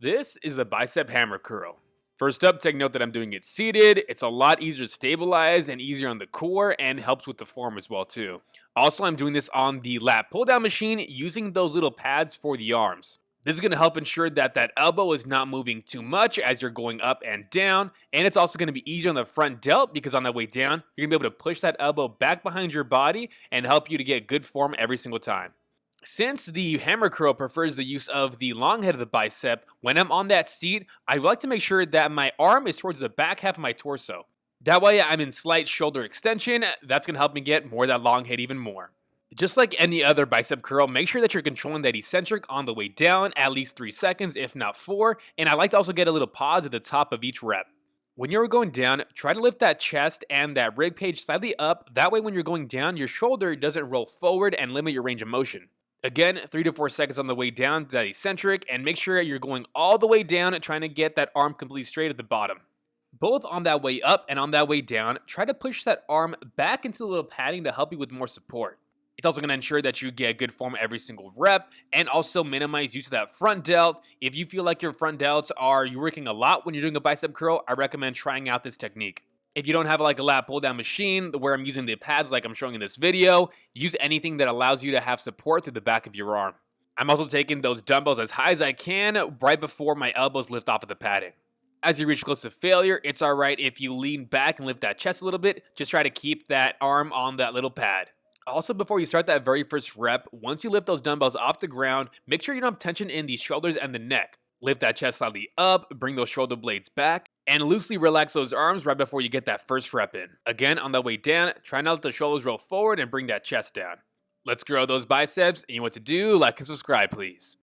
This is the bicep hammer curl. First up, take note that I'm doing it seated. It's a lot easier to stabilize and easier on the core and helps with the form as well too. Also, I'm doing this on the lat pull down machine using those little pads for the arms. This is going to help ensure that that elbow is not moving too much as you're going up and down, and it's also going to be easier on the front delt because on that way down, you're going to be able to push that elbow back behind your body and help you to get good form every single time. Since the hammer curl prefers the use of the long head of the bicep, when I'm on that seat, I like to make sure that my arm is towards the back half of my torso. That way I'm in slight shoulder extension. That's going to help me get more of that long head even more. Just like any other bicep curl, make sure that you're controlling that eccentric on the way down at least 3 seconds, if not 4, and I like to also get a little pause at the top of each rep. When you're going down, try to lift that chest and that rib cage slightly up. That way when you're going down, your shoulder doesn't roll forward and limit your range of motion. Again, 3 to 4 seconds on the way down to that eccentric, and make sure you're going all the way down trying to get that arm completely straight at the bottom. Both on that way up and on that way down, try to push that arm back into the little padding to help you with more support. It's also going to ensure that you get good form every single rep and also minimize use of that front delt. If you feel like your front delts are you're working a lot when you're doing a bicep curl, I recommend trying out this technique. If you don't have like a lat pull down machine where I'm using the pads like I'm showing in this video, use anything that allows you to have support through the back of your arm. I'm also taking those dumbbells as high as I can right before my elbows lift off of the padding. As you reach close to failure, it's alright if you lean back and lift that chest a little bit. Just try to keep that arm on that little pad. Also, before you start that very first rep, once you lift those dumbbells off the ground, make sure you don't have tension in the shoulders and the neck. Lift that chest slightly up, bring those shoulder blades back, and loosely relax those arms right before you get that first rep in. Again, on the way down, try not to let the shoulders roll forward and bring that chest down. Let's grow those biceps, and you know what to do, like and subscribe please.